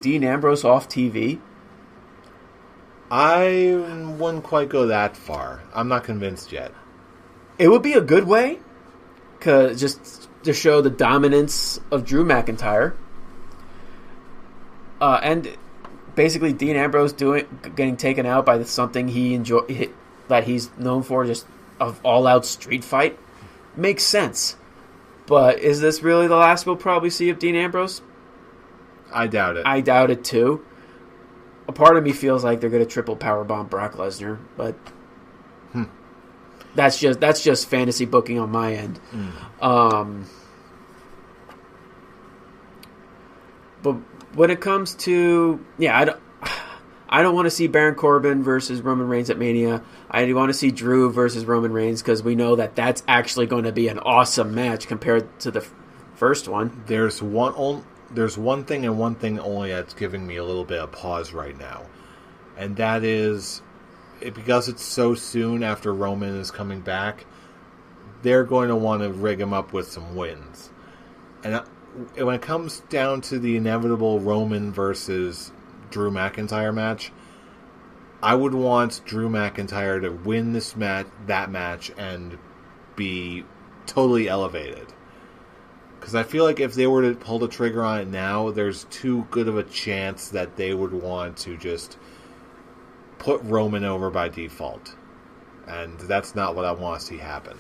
Dean Ambrose off TV? I wouldn't quite go that far. I'm not convinced yet. It would be a good way, just to show the dominance of Drew McIntyre. And basically Dean Ambrose getting taken out by something that he's known for, just an all-out street fight, makes sense. But is this really the last we'll probably see of Dean Ambrose? I doubt it. I doubt it too. A part of me feels like they're going to triple powerbomb Brock Lesnar, but that's just fantasy booking on my end. But when it comes to I don't want to see Baron Corbin versus Roman Reigns at Mania. I want to see Drew versus Roman Reigns because we know that that's actually going to be an awesome match compared to the first one. There's one thing and one thing only that's giving me a little bit of pause right now. And that is, because it's so soon after Roman is coming back, they're going to want to rig him up with some wins. And when it comes down to the inevitable Roman versus Drew McIntyre match, I would want Drew McIntyre to win that match, and be totally elevated. Because I feel like if they were to pull the trigger on it now, there's too good of a chance that they would want to just put Roman over by default. And that's not what I want to see happen.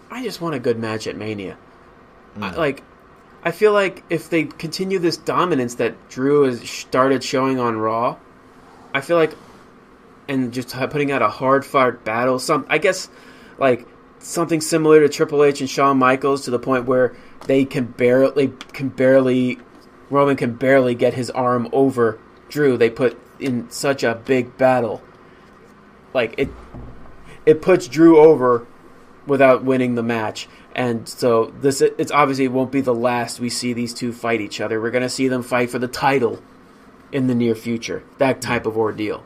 I just want a good match at Mania. I feel like if they continue this dominance that Drew has started showing on Raw, I feel like, and just putting out a hard-fought battle, something similar to Triple H and Shawn Michaels, to the point where Roman can barely get his arm over Drew. They put in such a big battle. It puts Drew over without winning the match. And so it's obviously it won't be the last we see these two fight each other. We're going to see them fight for the title in the near future. That type of ordeal.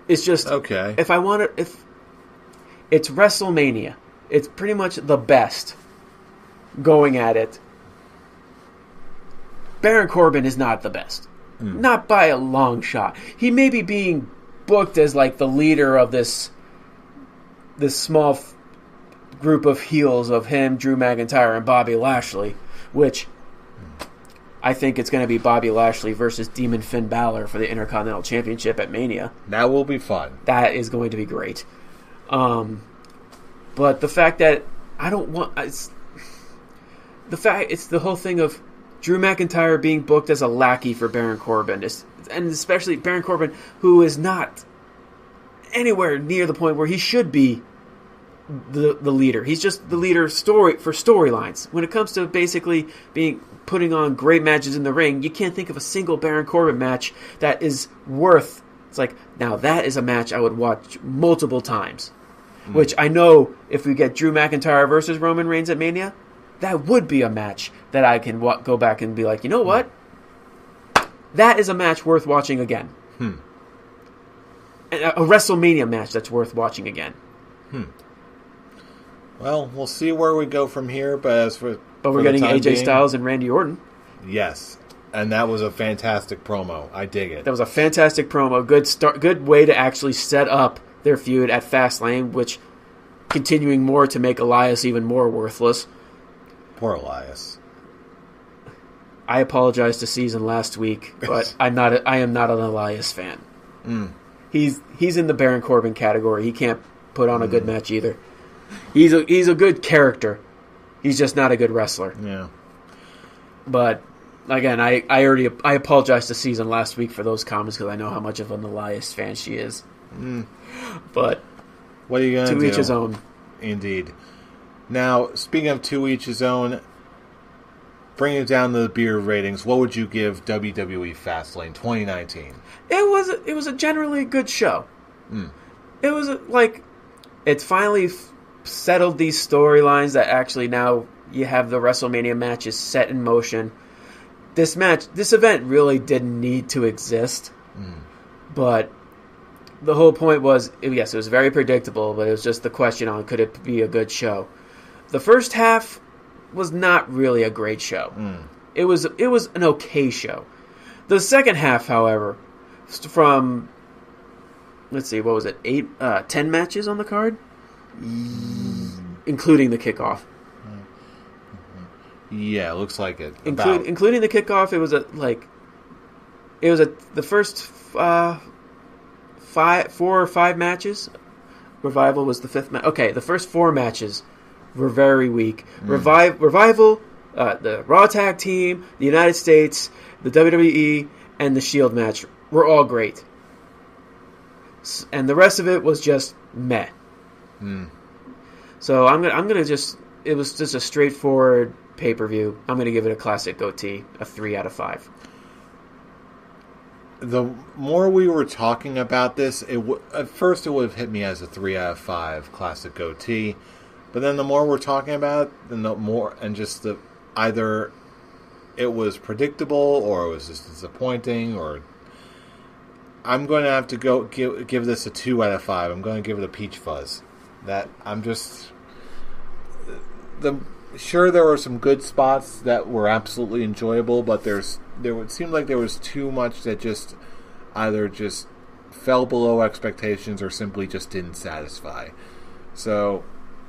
It's just okay. If it's WrestleMania, it's pretty much the best going at it. Baron Corbin is not the best. Not by a long shot. He may be being booked as like the leader of this small group of heels of him, Drew McIntyre, and Bobby Lashley, which I think it's going to be Bobby Lashley versus Demon Finn Balor for the Intercontinental Championship at Mania. That will be fun. That is going to be great. But the fact that it's the whole thing of Drew McIntyre being booked as a lackey for Baron Corbin, and especially Baron Corbin, who is not anywhere near the point where he should be the leader. He's just the leader for storylines. When it comes to basically putting on great matches in the ring, you can't think of a single Baron Corbin match that is worth. It's like, now that is a match I would watch multiple times. Which I know if we get Drew McIntyre versus Roman Reigns at Mania, that would be a match that I can go back and be like, you know what? That is a match worth watching again. A WrestleMania match that's worth watching again. Well, we'll see where we go from here, but we're getting AJ Styles and Randy Orton. Yes, and that was a fantastic promo. I dig it. That was a fantastic promo. Good way to actually set up their feud at Fastlane, which continuing more to make Elias even more worthless. Poor Elias. I apologize to Season last week, but I am not an Elias fan. He's in the Baron Corbin category. He can't put on a good match either. He's a good character. He's just not a good wrestler. Yeah. But again, I apologize to Season last week for those comments because I know how much of an Elias fan she is. But what are you going to do? To each his own. Indeed. Now, speaking of to each his own, bringing it down to the beer ratings, what would you give WWE Fastlane 2019? It was a generally good show. It was it's finally settled these storylines that actually now you have the WrestleMania matches set in motion. This event really didn't need to exist, but the whole point was, yes, it was very predictable, but it was just the question on could it be a good show. The first half was not really a great show. It was an okay show. The second half, however, from, let's see, what was it, 10 matches on the card? Including the kickoff. Yeah, it looks like it. Including the kickoff, the first 4 or 5 matches. Revival was the 5th match. Okay, the first 4 matches were very weak. Revival, the Raw Tag Team, the United States, the WWE, and the Shield match were all great. And the rest of it was just meh. So I'm gonna just, it was just a straightforward pay-per-view. I'm gonna give it a classic goatee, a 3 out of 5. The more we were talking about this, at first it would have hit me as a 3 out of 5 classic goatee, but then the more we're talking about it, then the more, and just either it was predictable or it was just disappointing, or I'm going to have to go give this a 2 out of 5. I'm going to give it a peach fuzz. Sure, there were some good spots that were absolutely enjoyable, but it seemed like there was too much that just either just fell below expectations or simply just didn't satisfy. So,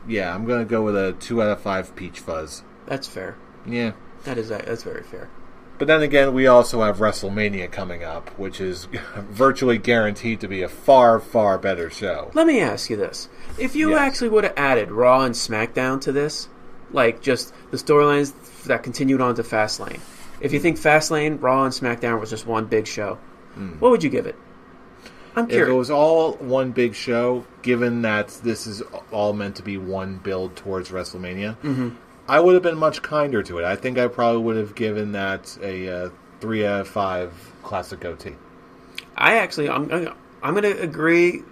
yeah, I'm going to go with a 2 out of 5 peach fuzz. That's fair. Yeah. That's very fair. But then again, we also have WrestleMania coming up, which is virtually guaranteed to be a far, far better show. Let me ask you this. If you actually would have added Raw and SmackDown to this, like just the storylines that continued on to Fastlane, if you think Fastlane, Raw, and SmackDown was just one big show, what would you give it? I'm curious. If it was all one big show, given that this is all meant to be one build towards WrestleMania, I would have been much kinder to it. I think I probably would have given that a 3 out of 5 classic goatee. I'm going to agree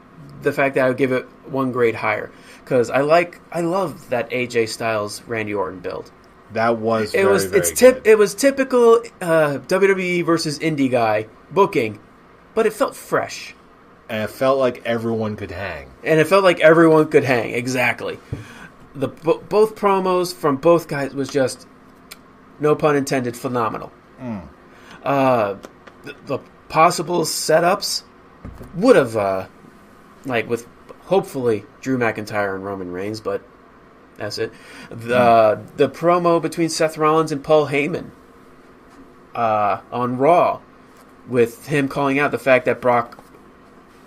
the fact that I would give it 1 grade higher, because I love that AJ Styles Randy Orton build. That was very good. It was typical WWE versus indie guy booking, but it felt fresh. And it felt like everyone could hang. Exactly. Both promos from both guys was just, no pun intended, phenomenal. The possible setups would have, with hopefully Drew McIntyre and Roman Reigns, but that's it. The promo between Seth Rollins and Paul Heyman on Raw, with him calling out the fact that Brock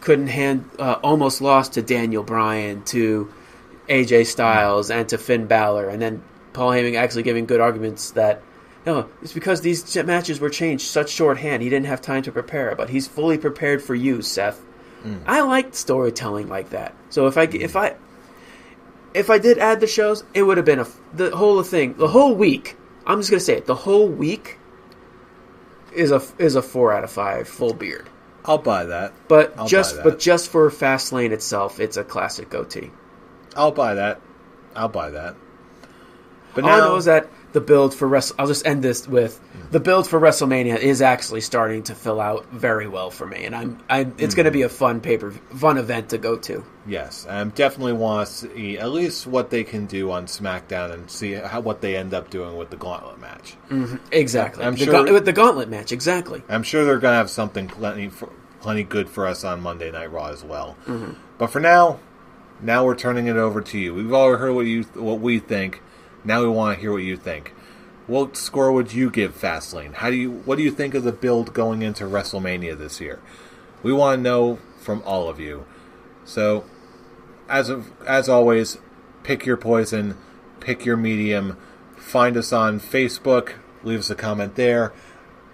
almost lost to Daniel Bryan, to AJ Styles, and to Finn Balor, and then Paul Heyman actually giving good arguments that, no, it's because these matches were changed such shorthand, he didn't have time to prepare, but he's fully prepared for you, Seth. I liked storytelling like that. So if I did add the shows, it would have been the whole week. I'm just gonna say it. The whole week is a 4 out of 5 full beard. I'll buy that. But just for Fastlane itself, it's a classic goatee. I'll buy that. But all I know is that the build for I'll just end this with the build for WrestleMania is actually starting to fill out very well for me, and it's going to be a fun event to go to. Yes, I definitely want to see at least what they can do on SmackDown and see what they end up doing with the Gauntlet match. Exactly, with the Gauntlet match, exactly. I'm sure they're going to have something plenty good for us on Monday Night Raw as well. But for now we're turning it over to you. We've all heard what we think. Now we want to hear what you think. What score would you give Fastlane? What do you think of the build going into WrestleMania this year? We want to know from all of you. So, as always, pick your poison, pick your medium. Find us on Facebook. Leave us a comment there.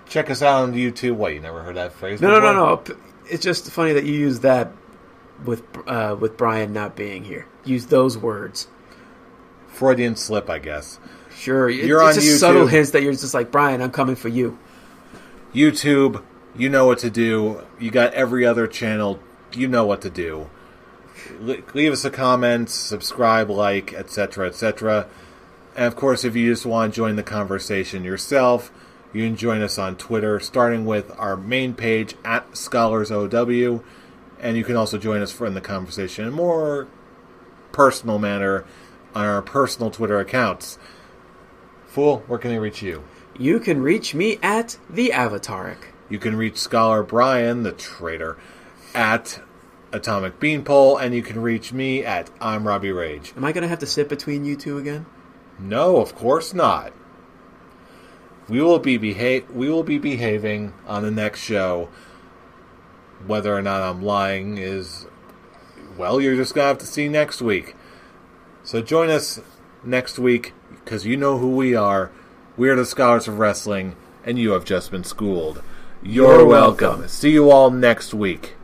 Check us out on YouTube. What, you never heard that phrase before? No. It's just funny that you use that with Brian not being here. Use those words. Freudian slip, I guess. Sure. You're on just YouTube. Subtle hints that you're just like, Brian, I'm coming for you. YouTube, you know what to do. You got every other channel. You know what to do. Leave us a comment, subscribe, like, etc., etc. And, of course, if you just want to join the conversation yourself, you can join us on Twitter, starting with our main page, @ScholarsOW. And you can also join us in the conversation in a more personal manner on our personal Twitter accounts. Fool, where can they reach you? You can reach me at the Avataric. You can reach Scholar Brian, the traitor, at Atomic Beanpole, and you can reach me at I'm Robbie Rage. Am I going to have to sit between you two again? No, of course not. We will be behaving on the next show. Whether or not I'm lying is, well, you're just going to have to see next week. So join us next week, because you know who we are. We are the Scholars of Wrestling, and you have just been schooled. You're welcome. See you all next week.